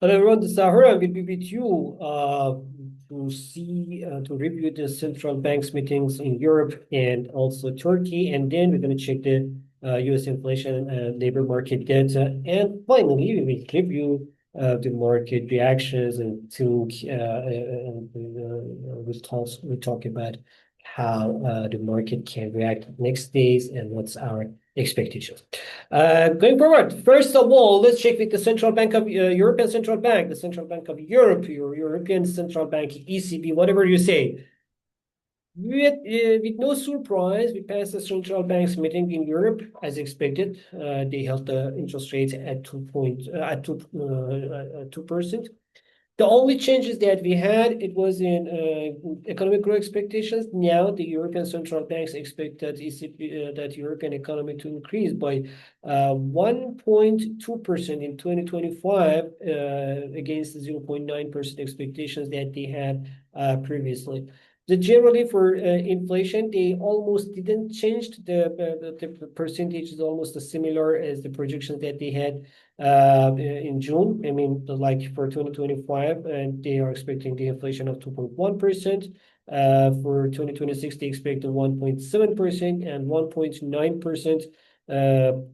Hello everyone, this is Sahura. I will be with you to review the central banks meetings in Europe and also Turkey, and then we're going to check the U.S. inflation and labor market data, and finally we will review the market reactions and we'll talk about how the market can react next days and what's our expectations. Going forward, first of all, let's check with the Central Bank of European Central Bank, the Central Bank of Europe, your European Central Bank, ECB, whatever you say. With no surprise, we passed the central bank's meeting in Europe as expected. They held the interest rates at 2%. The only changes that we had, it was in economic growth expectations. Now the European Central Banks expect that ECB, that European economy to increase by 1.2% in 2025 against the 0.9% expectations that they had previously. Generally for inflation, they almost didn't change the percentage is almost as similar as the projections that they had in June. I mean, like for 2025, and they are expecting the inflation of 2.1%. For 2026, they expect a 1.7% and 1.9%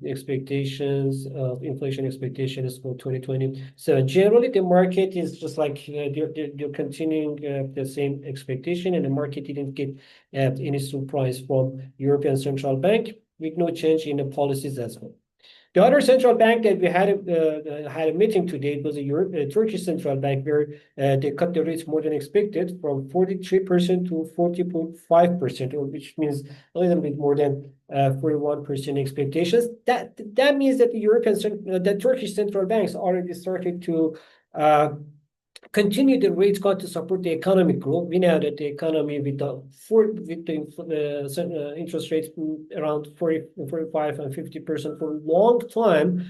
expectations of inflation expectations for 2020. So generally, the market is just like they're continuing the same expectation, and the market didn't get any surprise from European Central Bank with no change in the policies as well. The other central bank that we had a meeting today was a Turkish central bank, where they cut the rates more than expected from 43% to 40.5%, which means a little bit more than 41% expectations. That means that the Turkish central banks already started to continue the rate cut to support the economic growth. We know that the economy with the interest rates around 40, 45 and 50% for a long time,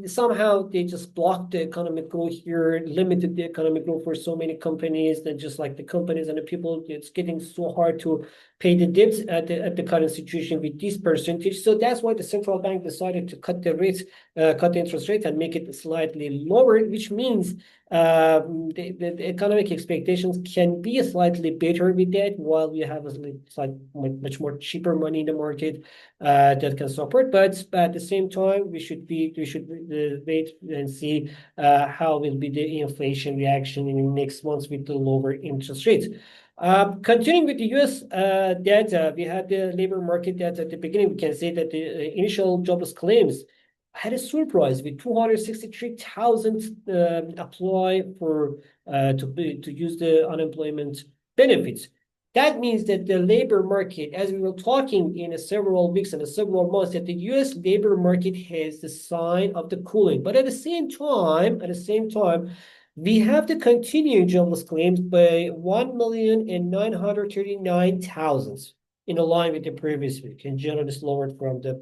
somehow they just blocked the economic growth here, limited the economic growth for so many companies that just like the companies and the people, it's getting so hard to pay the debts at the current situation with this percentage. So that's why the central bank decided to cut the rates, cut the interest rate and make it slightly lower, which means the economic expectations can be slightly better with that, while we have much more cheaper money in the market that can support. But at the same time, we should wait and see how will be the inflation reaction in the next months with the lower interest rates. Continuing with the US data, we had the labor market data at the beginning. We can say that the initial jobless claims had a surprise with 263,000 apply for to use the unemployment benefits. That means that the labor market, as we were talking in several weeks and several months, that the U.S. labor market has the sign of the cooling. But at the same time, we have the continued jobless claims by 1,939,000 in line with the previous week, and generally lowered from the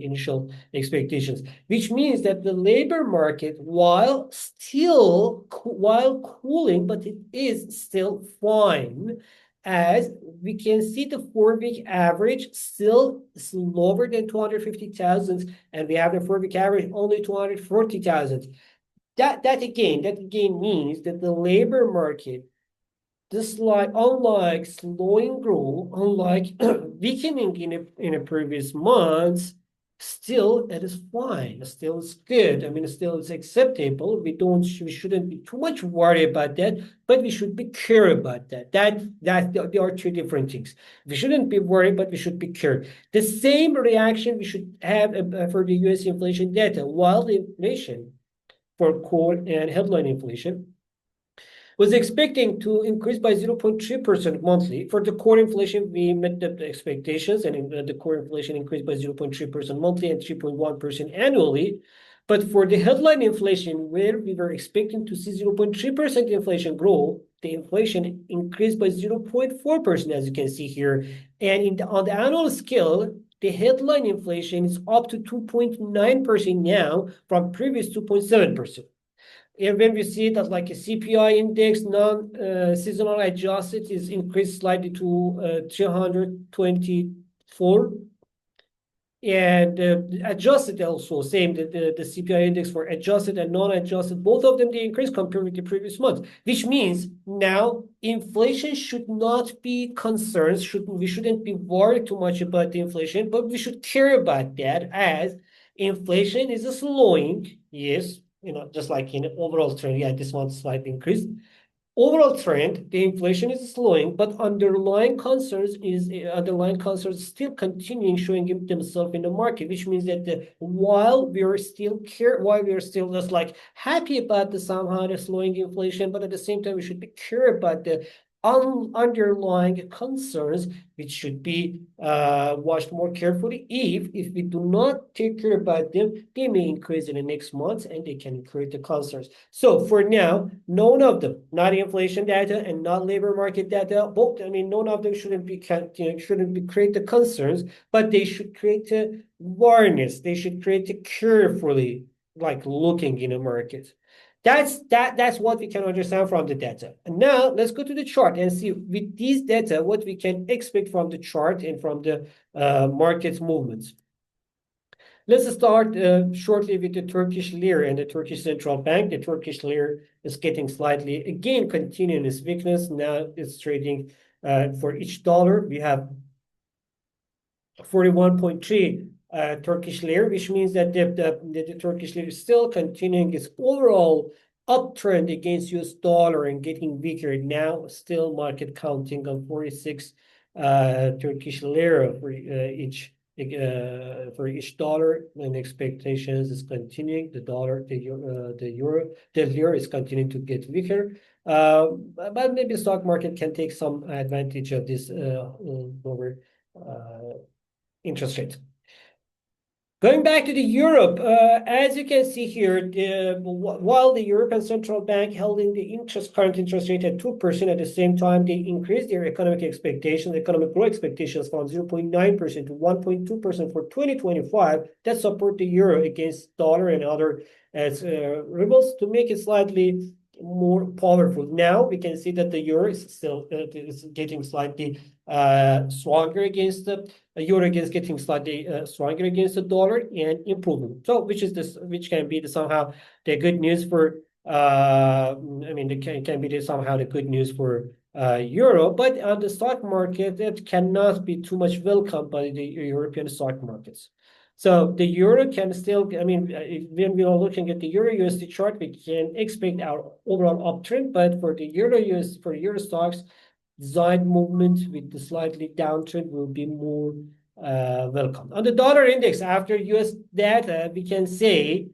initial expectations, which means that the labor market, while cooling, but it is still fine. As we can see, the 4-week average still is lower than 250,000, and we have the 4-week average only 240,000. That again means that the labor market, unlike slowing growth, unlike weakening in a previous months, still it is fine. Still it's good. I mean, still it's acceptable. We shouldn't be too much worried about that, but we should be clear about that. There are two different things. We shouldn't be worried, but we should be clear. The same reaction we should have for the U.S. inflation data. While the inflation for core and headline inflation was expecting to increase by 0.3% monthly. For the core inflation, we met the expectations, and the core inflation increased by 0.3% monthly and 3.1% annually. But for the headline inflation, where we were expecting to see 0.3% inflation growth, the inflation increased by 0.4%, as you can see here. And on the annual scale, the headline inflation is up to 2.9% now from previous 2.7%. And when we see that like a CPI index, non-seasonal adjusted, is increased slightly to 324. and adjusted also, same, the CPI index for adjusted and non-adjusted, both of them, they increased compared with the previous month, which means now inflation should not be concerned, we shouldn't be worried too much about the inflation, but we should care about that as inflation is slowing. Yes, just like in overall trend, yeah, this one slight increase. Overall trend, the inflation is slowing, but underlying concerns still continuing showing themselves in the market, which means that while we are still just like happy about the somehow the slowing inflation, but at the same time we should be care about the underlying concerns, which should be watched more carefully. If we do not take care about them, they may increase in the next months and they can create the concerns. So for now, none of them, not inflation data and not labor market data, both, I mean, none of them shouldn't be create the concerns, but they should create a awareness. They should create a carefully like looking in a market. That's what we can understand from the data. And now let's go to the chart and see with these data what we can expect from the chart and from the market movements. Let's start shortly with the Turkish lira and the Turkish Central Bank. The Turkish lira is getting slightly, again, continuing its weakness. Now it's trading for each dollar. We have 41.3 Turkish lira, which means that the Turkish lira is still continuing its overall uptrend against US dollar and getting weaker. Now still market counting on 46 Turkish lira for each dollar, and expectations is continuing. The lira is continuing to get weaker. But maybe stock market can take some advantage of this lower interest rate. Going back to the Europe, as you can see here, while the European Central Bank held in the current interest rate at 2%, at the same time, they increased their economic growth expectations from 0.9% to 1.2% for 2025. That support the euro against dollar and other rubles to make it slightly more powerful. Now we can see that the euro is still getting slightly stronger against the euro against getting slightly stronger against the dollar and improving. So which can be somehow the good news for I mean it can be somehow the good news for euro, but on the stock market it cannot be too much welcomed by the European stock markets. So the euro can still, I mean, when we are looking at the euro USD chart, we can expect our overall uptrend, but for the euro stocks, side movement with the slightly downtrend will be more welcome. On the dollar index, after US data, we can say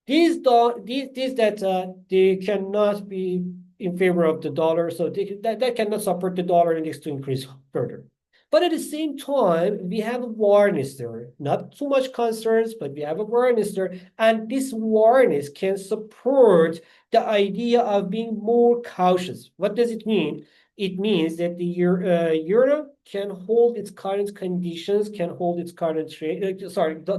these data, they cannot be in favor of the dollar, so that cannot support the dollar index to increase further. But at the same time, we have awareness there. Not too much concerns, but we have awareness there. And this awareness can support the idea of being more cautious. What does it mean? It means that the euro can hold its current conditions, the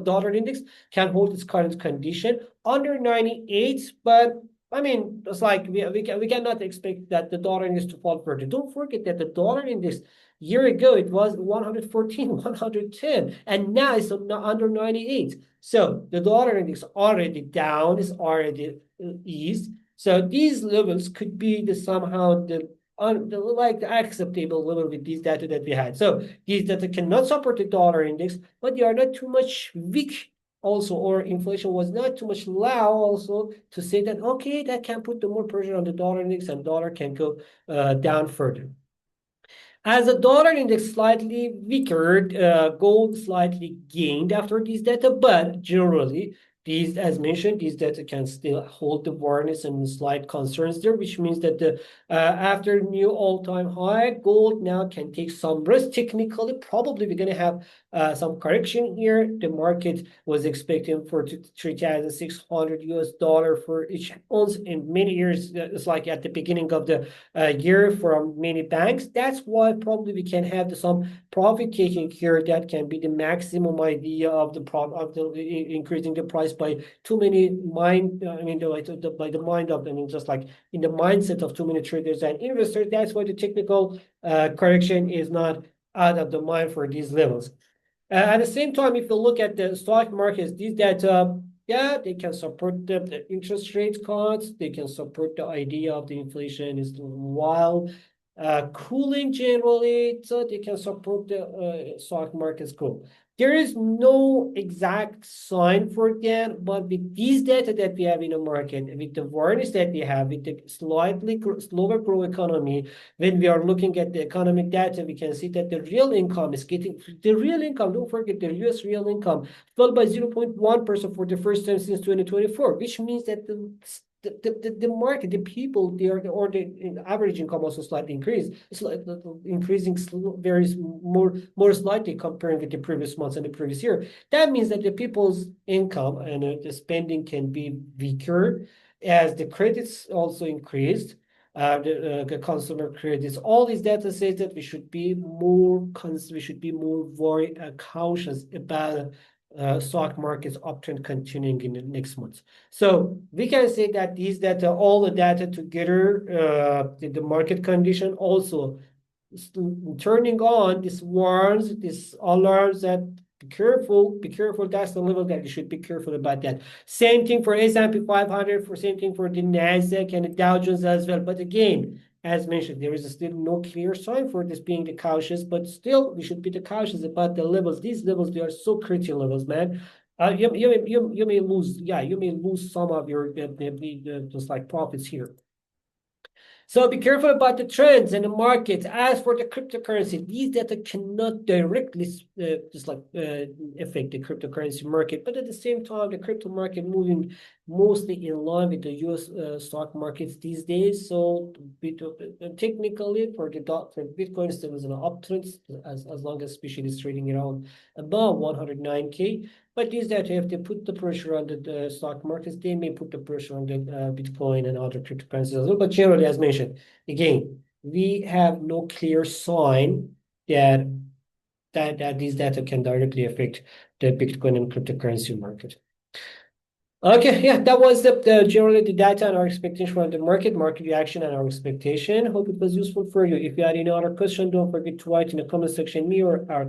dollar index can hold its current condition under 98, but I mean, it's like we cannot expect that the dollar index to fall further. Don't forget that the dollar index year ago it was 114, 110, and now it's under 98. So the dollar index already down, is already eased. So these levels could be somehow the acceptable level with these data that we had. So these data cannot support the dollar index, but they are not too much weak also, or inflation was not too much low also to say that, okay, that can put the more pressure on the dollar index and dollar can go down further. As the dollar index slightly weaker, gold slightly gained after these data, but generally, as mentioned, these data can still hold the awareness and slight concerns there, which means that after new all-time high, gold now can take some risk. Technically, probably we're going to have some correction here. The market was expecting for 3,600 US dollar for each ounce in many years. It's like at the beginning of the year from many banks. That's why probably we can have some profit taking here. That can be the maximum idea of increasing the price by too many just like in the mindset of too many traders and investors. That's why the technical correction is not out of the mind for these levels. At the same time, if you look at the stock markets, these data, yeah, they can support the interest rate cuts. They can support the idea of the inflation is while cooling generally, so they can support the stock market's growth. There is no exact sign for that, but with these data that we have in the market, with the awareness that we have, with the slightly slower grow economy, when we are looking at the economic data, we can see that the real income is getting, the real income, don't forget the US real income fell by 0.1% for the first time since 2024, which means that the market, the people, or the average income also slightly increased. It's like increasing varies more slightly comparing with the previous months and the previous year. That means that the people's income and the spending can be weaker as the credits also increased. The consumer credits. All these data says that we should be more very cautious about stock market's uptrend continuing in the next months. So we can say that these data, all the data together, the market condition also turning on this warns, this alarms that be careful. That's the level that you should be careful about that. Same thing for S&P 500, for same thing for the Nasdaq and the Dow Jones as well. But again, as mentioned, there is still no clear sign for this being the cautious, but still we should be the cautious about the levels. These levels, they are so critical levels, man. You may lose, yeah, you may lose some of your just like profits here. So be careful about the trends in the markets. As for the cryptocurrency, these data cannot directly affect the cryptocurrency market, but at the same time, the crypto market moving mostly in line with the US stock markets these days. So technically, for Bitcoin, still is an uptrend as long as especially is trading around above 109K. But these data, if they put the pressure on the stock markets, they may put the pressure on the Bitcoin and other cryptocurrencies as well. But generally, as mentioned, again, we have no clear sign that these data can directly affect the Bitcoin and cryptocurrency market. Okay, yeah, that was generally the data and our expectation from the market reaction and our expectation. Hope it was useful for you. If you had any other question, don't forget to write in the comment section, me or our